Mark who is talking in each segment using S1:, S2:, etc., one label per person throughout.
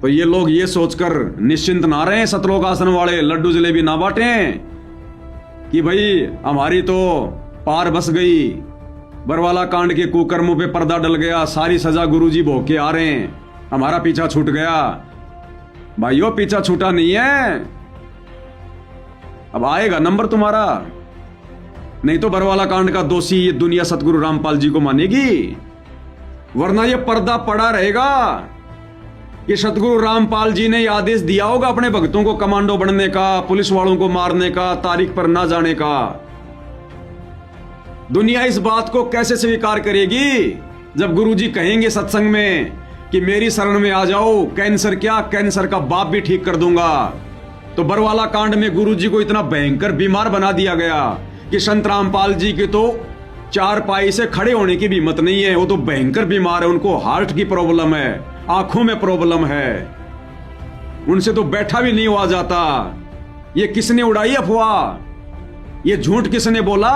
S1: तो ये लोग ये सोचकर निश्चिंत ना रहे सतलोक आसन वाले, लड्डू जलेबी ना बांटें कि भाई हमारी तो पार बस गई, बरवाला कांड के कुकर्मों पे पर्दा डल गया, सारी सजा गुरुजी भोग के आ रहे हैं, हमारा पीछा छूट गया। भाइयों पीछा छूटा नहीं है, अब आएगा नंबर तुम्हारा। नहीं तो बरवाला कांड का दोषी ये दुनिया सतगुरु रामपाल जी को मानेगी, वरना ये पर्दा पड़ा रहेगा कि सतगुरु रामपाल जी ने आदेश दिया होगा अपने भक्तों को कमांडो बनने का, पुलिस वालों को मारने का, तारीख पर ना जाने का। दुनिया इस बात को कैसे स्वीकार करेगी जब गुरुजी कहेंगे सत्संग में कि मेरी शरण में आ जाओ, कैंसर क्या, कैंसर का बाप भी ठीक कर दूंगा। तो बरवाला कांड में गुरुजी को इतना भयंकर बीमार बना दिया गया कि संत रामपाल जी के तो चार पाई से खड़े होने की भी हिम्मत नहीं है, वो तो भयंकर बीमार है, उनको हार्ट की प्रॉब्लम है, आंखों में प्रॉब्लम है, उनसे तो बैठा भी नहीं हुआ जाता। ये किसने उड़ाई अफवाह, ये झूठ किसने बोला?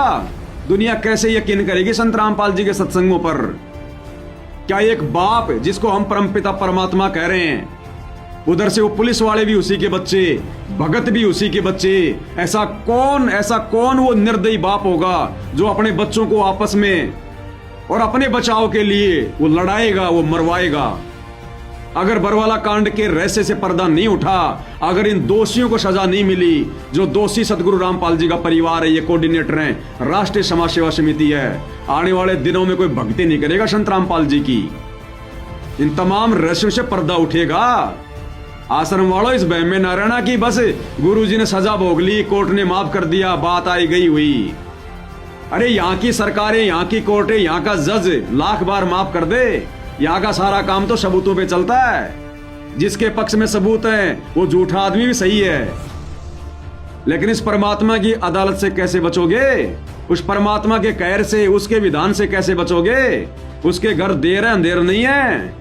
S1: दुनिया कैसे यकीन करेगी संत रामपाल जी के सत्संगों पर? क्या एक बाप जिसको हम परमपिता परमात्मा कह रहे हैं, उधर से वो पुलिस वाले भी उसी के बच्चे, भगत भी उसी के बच्चे, ऐसा कौन वो निर्दयी बाप होगा जो अपने बच्चों को आपस में और अपने बचाव के लिए वो लड़ाएगा, वो मरवाएगा? अगर बरवाला कांड के रहस्य से पर्दा नहीं उठा, अगर इन दोषियों को सजा नहीं मिली, जो दोषी सतगुरु रामपाल जी का परिवार है, ये कोऑर्डिनेटर हैं, राष्ट्रीय समाज सेवा समिति है, आने वाले दिनों में कोई भक्ति नहीं करेगा संत रामपाल जी की। इन तमाम रहस्यों से पर्दा उठेगा। आश्रम वालों इस बहम में न रहना कि बस गुरुजी ने सजा भोग ली, कोर्ट ने माफ कर दिया, बात आई गई हुई। अरे यहाँ की सरकारें, यहाँ की कोर्टें, यहाँ का जज लाख बार माफ कर दे, यहाँ का सारा काम तो सबूतों पे चलता है। जिसके पक्ष में सबूत है वो झूठा आदमी भी सही है। लेकिन इस परमात्मा की अदालत से कैसे बचोगे? उस परमात्मा के कहर से, उसके विधान से कैसे बचोगे? उसके घर देर है, अंधेर नहीं है,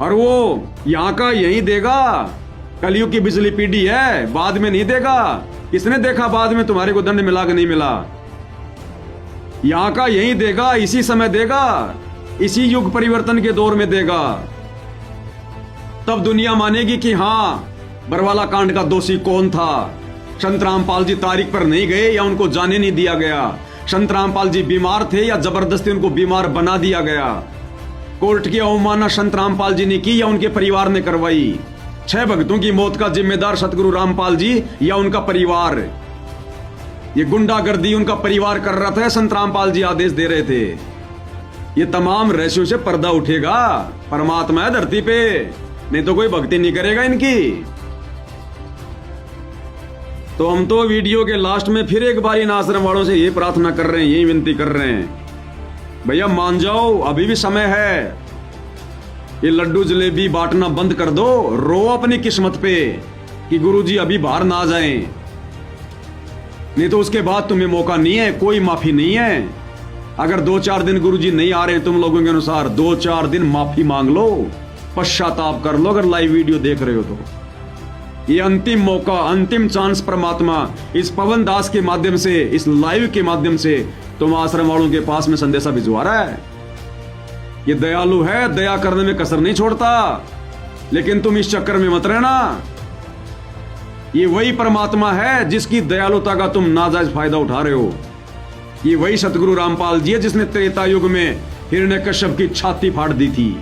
S1: और वो यहाँ का यही देगा। कलयुग की बिजली पीढ़ी है, बाद में नहीं देगा। किसने देखा बाद में तुम्हारे को दंड मिला कि नहीं मिला? यहाँ का यही देगा, इसी समय देगा, इसी युग परिवर्तन के दौर में देगा। तब दुनिया मानेगी कि हाँ, बरवाला कांड का दोषी कौन था। संत रामपाल जी तारीख पर नहीं गए या उनको जाने नहीं दिया गया, संत रामपाल जी बीमार थे या जबरदस्ती उनको बीमार बना दिया गया। कोर्ट की अवमानना संत रामपाल जी ने की या उनके परिवार ने करवाई? 6 भक्तों की मौत का जिम्मेदार सतगुरु रामपाल जी या उनका परिवार? ये गुंडागर्दी उनका परिवार कर रहा था, संत रामपाल जी आदेश दे रहे थे। ये तमाम रहस्यों से पर्दा उठेगा। परमात्मा है धरती पे, नहीं तो कोई भक्ति नहीं करेगा इनकी। तो हम तो वीडियो के लास्ट में फिर एक बार इन आश्रम वालों से ये प्रार्थना कर रहे हैं, यही विनती कर रहे हैं, भैया मान जाओ, अभी भी समय है। ये लड्डू जलेबी बांटना बंद कर दो, रो अपनी किस्मत पे कि गुरुजी अभी बाहर ना जाएं, नहीं तो उसके बाद तुम्हें मौका नहीं है, कोई माफी नहीं है। अगर 2-4 दिन गुरुजी नहीं आ रहे तुम लोगों के अनुसार, 2-4 दिन माफी मांग लो, पश्चाताप कर लो। अगर लाइव वीडियो देख रहे हो तो ये अंतिम मौका, अंतिम चांस परमात्मा इस पवन दास के माध्यम से, इस लाइव के माध्यम से तुम आश्रम वालों के पास में संदेशा भिजवा रहा है। ये दयालु है, दया करने में कसर नहीं छोड़ता, लेकिन तुम इस चक्कर में मत रहना। ये वही परमात्मा है जिसकी दयालुता का तुम नाजायज फायदा उठा रहे हो। ये वही सतगुरु रामपाल जी है जिसने त्रेता युग में हिरण्यकश्यप की छाती फाड़ दी थी।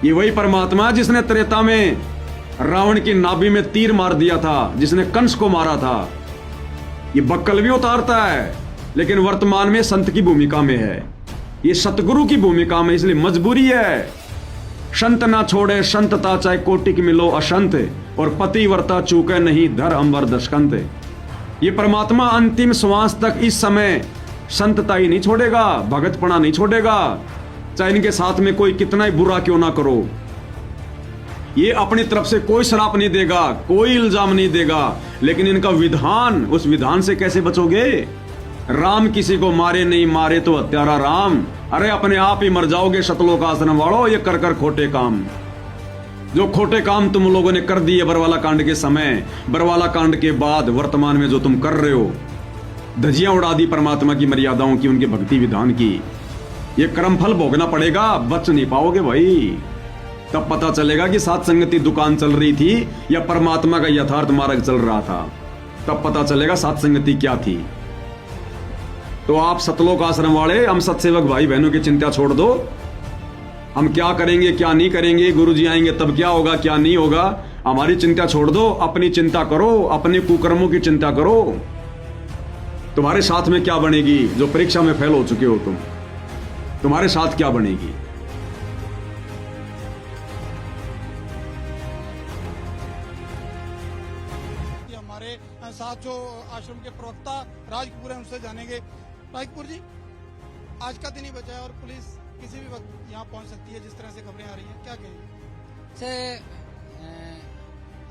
S1: ये वही परमात्मा है जिसने त्रेता में रावण की नाभि में तीर मार दिया था, जिसने कंस को मारा था। ये बक्कल भी उतारता है, लेकिन वर्तमान में संत की भूमिका में है, ये सतगुरु की भूमिका में, इसलिए मजबूरी है। संत ना छोड़े संतता, चाहे कोटिक मिलो अशंत, और पतिव्रता चूके नहीं धर अंबर दशकंत। ये परमात्मा अंतिम श्वास तक इस समय संतता ही नहीं छोड़ेगा, भगतपना नहीं छोड़ेगा, चाहे इनके साथ में कोई कितना ही बुरा क्यों ना करो। ये अपनी तरफ से कोई श्राप नहीं देगा, कोई इल्जाम नहीं देगा, लेकिन इनका विधान, उस विधान से कैसे बचोगे? राम किसी को मारे नहीं, मारे तो हत्यारा राम। अरे अपने आप ही मर जाओगे सतलोक आश्रम वालों, ये कर कर खोटे काम। जो खोटे काम तुम लोगों ने कर दिए बरवाला कांड के समय, बरवाला कांड के बाद वर्तमान में जो तुम कर रहे हो, धजियां उड़ा दी परमात्मा की मर्यादाओं की, उनके भक्ति विधान की। ये कर्मफल भोगना पड़ेगा, बच नहीं पाओगे भाई। तब पता चलेगा कि सात संगति दुकान चल रही थी या परमात्मा का यथार्थ मार्ग चल रहा था। तब पता चलेगा सात संगति क्या थी। तो आप सतलोक आश्रम वाले, हम सत्सेवक भाई बहनों की चिंता छोड़ दो। हम क्या करेंगे क्या नहीं करेंगे, गुरुजी आएंगे तब क्या होगा क्या नहीं होगा, हमारी चिंता छोड़ दो। अपनी चिंता करो, अपने कुकर्मों की चिंता करो। तुम्हारे साथ में क्या बनेगी? जो परीक्षा में फेल हो चुके हो तुम, तुम्हारे साथ क्या बनेगी?
S2: हमारे साथ जो आश्रम के प्रवक्ता राज कपूर हैं, उनसे जानेंगे। राज कपूर जी, आज का दिन ही बचा है और पुलिस किसी भी वक्त यहाँ पहुंच सकती है, जिस तरह से खबरें आ रही हैं, क्या कहेंगे?
S3: से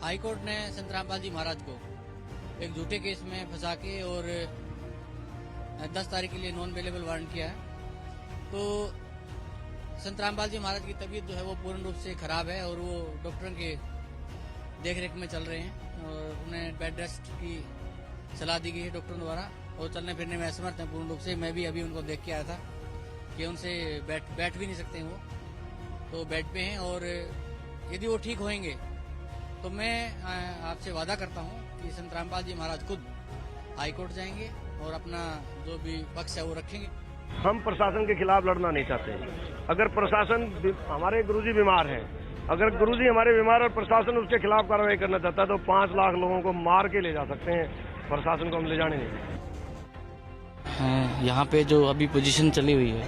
S3: हाई कोर्ट ने संत रामपाल जी महाराज को एक झूठे केस में फंसा के और 10 तारीख के लिए नॉन अवेलेबल वारंट किया है। तो संत रामपाल जी महाराज की तबीयत जो है वो पूर्ण रूप से खराब है और वो डॉक्टरों के देखरेख में चल रहे हैं और उन्हें बेड रेस्ट की सलाह दी गई है डॉक्टरों द्वारा और चलने फिरने में असमर्थ हैं पूर्ण रूप से। मैं भी अभी उनको देख के आया था कि उनसे बैठ भी नहीं सकते हैं वो, तो बेड पे हैं। और यदि वो ठीक होंगे तो मैं आपसे वादा करता हूं कि संत रामपाल जी महाराज खुद हाई कोर्ट जाएंगे और अपना जो भी पक्ष है वो रखेंगे।
S4: हम प्रशासन के खिलाफ लड़ना नहीं चाहते। अगर प्रशासन, हमारे गुरुजी बीमार हैं, अगर गुरुजी हमारे बीमार और प्रशासन उसके खिलाफ कार्रवाई करना चाहता है तो 5 लाख लोगों को मार के ले जा सकते हैं। प्रशासन को हम ले जाने नहीं।
S3: यहाँ पे जो अभी पोजीशन चली हुई है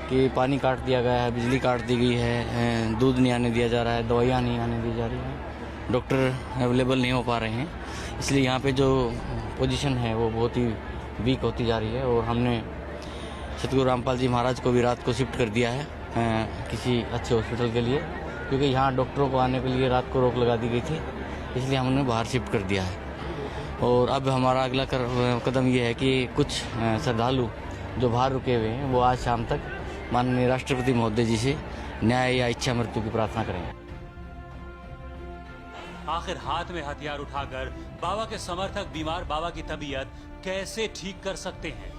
S3: कि पानी काट दिया गया है, बिजली काट दी गई है, दूध नहीं आने दिया जा रहा है, दवाइयाँ नहीं आने दी जा रही हैं, डॉक्टर अवेलेबल नहीं हो पा रहे हैं, इसलिए यहाँ पे जो पोजीशन है वो बहुत ही वीक होती जा रही है। और हमने सतगुरु रामपाल जी महाराज को भी रात को शिफ्ट कर दिया है किसी अच्छे हॉस्पिटल के लिए, क्योंकि यहाँ डॉक्टरों को आने के लिए रात को रोक लगा दी गई थी, इसलिए हमने बाहर शिफ्ट कर दिया है। और अब हमारा अगला कदम ये है कि कुछ श्रद्धालु जो बाहर रुके हुए हैं वो आज शाम तक माननीय राष्ट्रपति महोदय जी से न्याय या इच्छा मृत्यु की प्रार्थना करेंगे।
S5: आखिर हाथ में हथियार उठाकर बाबा के समर्थक बीमार बाबा की तबीयत कैसे ठीक कर सकते हैं?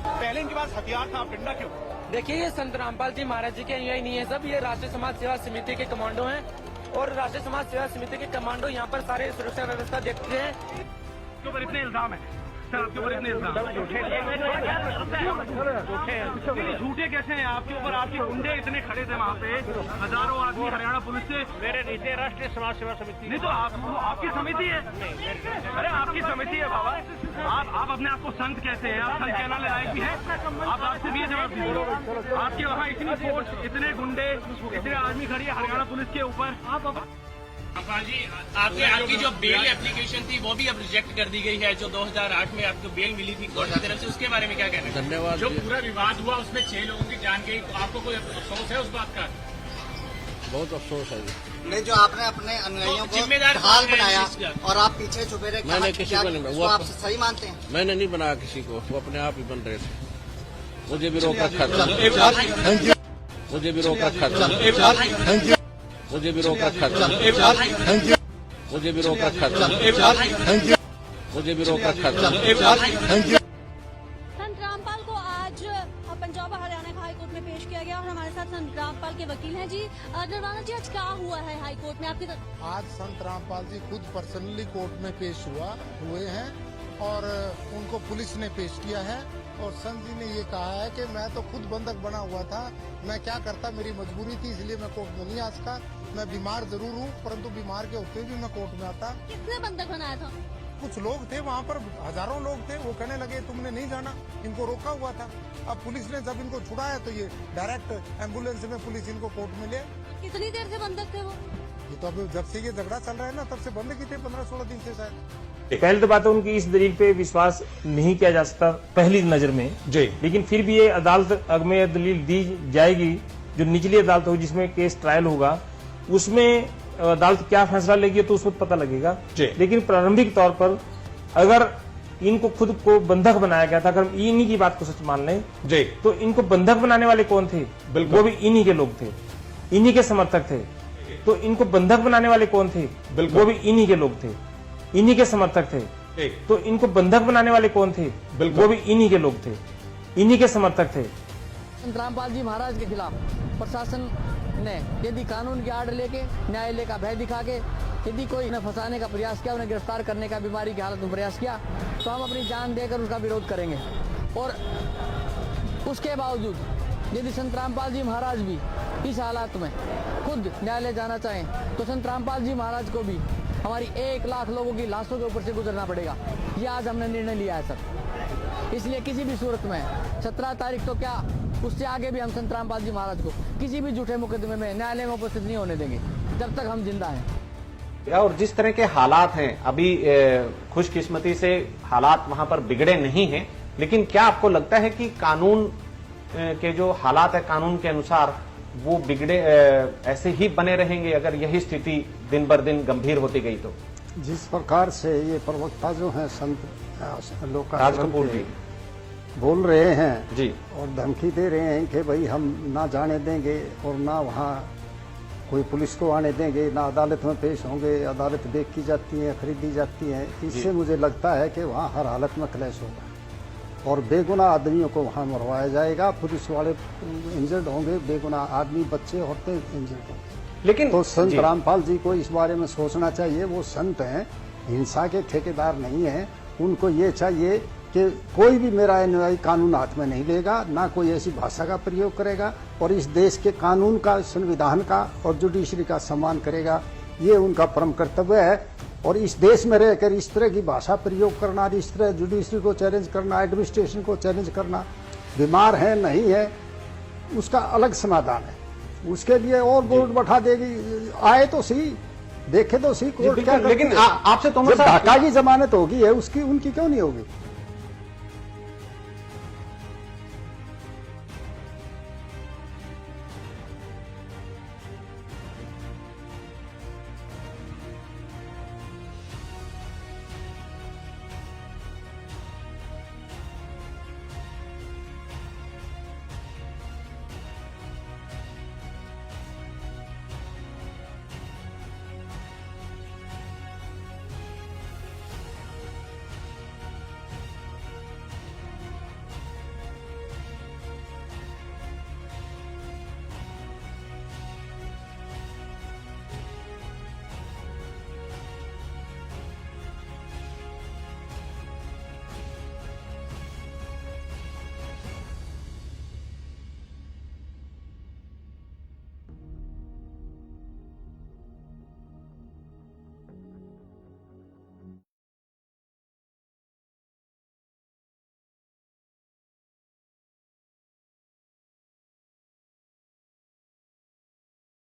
S6: पहले इनके पास हथियार था, डंडा क्यों?
S7: देखिए, ये संत रामपाल जी महाराज जी के अनुयायी नहीं है सब, ये राष्ट्रीय समाज सेवा समिति के कमांडो हैं और राष्ट्रीय समाज सेवा समिति के कमांडो यहाँ पर सारे सुरक्षा व्यवस्था देखते हैं।
S6: आपके ऊपर इतने इल्जाम है सर, आपके ऊपर इतने इल्जाम झूठे कैसे हैं आपके ऊपर? आपके गुंडे इतने खड़े थे वहाँ पे, हजारों आदमी हरियाणा पुलिस से। मेरे नीचे राष्ट्रीय समाज सेवा समिति नहीं तो आपकी समिति है। अरे आपकी समिति है बाबा, आप अपने आप को संत कहते हैं, आप संत कहना लायक भी है? आप आपसे भी जवाब दीजिए। आपके वहाँ इतनी फोर्स, इतने गुंडे, इतने आदमी खड़ी है हरियाणा पुलिस के ऊपर। आप
S8: जी, आपकी जो बेल एप्लीकेशन थी वो भी अब रिजेक्ट कर दी गई है, जो 2008 में आपको बेल मिली थी कोर्ट की तरफ से, उसके बारे में क्या कहना है?
S7: धन्यवाद।
S8: जो पूरा विवाद हुआ उसमें 6 लोगों की जान गई, तो आपको कोई अफसोस है उस बात का?
S7: बहुत अफसोस है
S9: नहीं, जो आपने अपने अनुयायियों को ढाल बनाया और आप पीछे छुपे रहे,
S7: मैंने किसी को नहीं, वो
S9: आप सही मानते हैं?
S7: मैंने नहीं बनाया किसी को, वो अपने आप ही बन रहे थे। मुझे भी रोक रखा था, मुझे भी रोक रखा था, मुझे भी रोक रखा था, मुझे भी रोक रखा था, मुझे भी रोक रखा था।
S10: संत रामपाल को आज पंजाब और हरियाणा का हाईकोर्ट में पेश किया गया और हमारे साथ संत रामपाल के वकील हैं जी। नरवाना जी, आज क्या हुआ है हाईकोर्ट में आपकी तरफ?
S2: आज संत रामपाल जी खुद पर्सनली कोर्ट में पेश हुए हैं और उनको पुलिस ने पेश किया है। और संत जी ने ये कहा है कि मैं तो खुद बंधक बना हुआ था, मैं क्या करता, मेरी मजबूरी थी, इसलिए मैं कोर्ट में नहीं आ सका। मैं बीमार जरूर हूँ, परंतु बीमार के होते भी मैं कोर्ट में आता।
S10: किसने बंधक बनाया था?
S2: कुछ लोग थे वहाँ पर, हजारों लोग थे, वो कहने लगे तुमने नहीं जाना, इनको रोका हुआ था। अब पुलिस ने जब इनको छुड़ाया तो ये डायरेक्ट एम्बुलेंस में पुलिस इनको कोर्ट में ले।
S10: कितनी देर से बंधक थे वो?
S2: ये तो अब जब से ये झगड़ा चल रहा है ना, तब से बंद की थे, 15-16 दिन से शायद।
S4: पहले तो बात है, उनकी इस दलील पे विश्वास नहीं किया जा सकता पहली नजर में जी, लेकिन फिर भी ये अदालत में दलील दी जाएगी, जो निचली अदालत होगी जिसमें केस ट्रायल होगा, उसमें अदालत क्या फैसला लेगी तो उस वक्त पता लगेगा। लेकिन प्रारंभिक तौर पर अगर इनको खुद को बंधक बनाया गया था, अगर इन्हीं की बात को सच मान लें जी, तो इनको बंधक बनाने वाले कौन थे? वो भी इन्हीं के लोग थे, इन्हीं के समर्थक थे। तो इनको बंधक बनाने वाले कौन थे? वो भी इन्हीं के लोग थे, इन्हीं के समर्थक थे। तो इनको बंधक बनाने वाले कौन थे? वो भी इन्हीं के लोग थे, इन्हीं के समर्थक थे।
S3: रामपाल जी महाराज के खिलाफ प्रशासन ने यदि कानून के आड़ लेके न्यायालय का भय दिखा के यदि कोई उन्हें फंसाने का प्रयास किया, उन्हें गिरफ्तार करने का बीमारी की हालत में प्रयास किया, तो हम अपनी जान देकर उसका विरोध करेंगे। और उसके बावजूद यदि संत रामपाल जी महाराज भी इस हालात में खुद न्यायालय जाना चाहें तो संत रामपाल जी महाराज को भी हमारी 1 लाख लोगों की लाशों के ऊपर से गुजरना पड़ेगा। ये आज हमने निर्णय लिया है सर। इसलिए किसी भी सूरत में 17 तारीख तो क्या, उससे आगे भी हम संत रामपाल जी महाराज को किसी भी झूठे मुकदमे में न्यायालय में उपस्थित नहीं होने देंगे जब तक हम जिंदा हैं।
S11: और जिस तरह के हालात हैं अभी, खुशकिस्मती से हालात वहां पर बिगड़े नहीं हैं, लेकिन क्या आपको लगता है कि कानून के जो हालात है कानून के अनुसार वो बिगड़े ऐसे ही बने रहेंगे अगर यही स्थिति दिन बर दिन गंभीर होती गई तो?
S12: जिस प्रकार से ये प्रवक्ता जो हैं संत
S11: राज कपूर जी
S12: बोल रहे हैं
S11: जी
S12: और धमकी दे रहे हैं कि भाई हम ना जाने देंगे और ना वहाँ कोई पुलिस को आने देंगे, ना अदालत में पेश होंगे, अदालत बेची जाती है, खरीदी जाती है, इससे मुझे लगता है कि वहाँ हर हालत में क्लैश होगा और बेगुनाह आदमियों को वहाँ मरवाया जाएगा। पुलिस वाले इंजर्ड होंगे, बेगुनाह आदमी, बच्चे, औरतें इंजर्ड होंगे।
S11: लेकिन
S12: तो संत रामपाल जी को इस बारे में सोचना चाहिए। वो संत हैं, हिंसा के ठेकेदार नहीं हैं। उनको ये चाहिए कि कोई भी मेरा अनुयायी कानून हाथ में नहीं लेगा, ना कोई ऐसी भाषा का प्रयोग करेगा और इस देश के कानून का, संविधान का और जुडिशरी का सम्मान करेगा। ये उनका परम कर्तव्य है। और इस देश में रहकर इस तरह की भाषा प्रयोग करना, इस तरह जुडिशरी को चैलेंज करना, एडमिनिस्ट्रेशन को चैलेंज करना, बीमार है नहीं है उसका अलग समाधान है। उसके लिए और बोर्ड बैठा देगी, आए तो सही, देखे तो सही कोर्ट क्या।
S11: लेकिन आपसे तो
S12: ढाका की जमानत होगी है उसकी, उनकी क्यों नहीं होगी?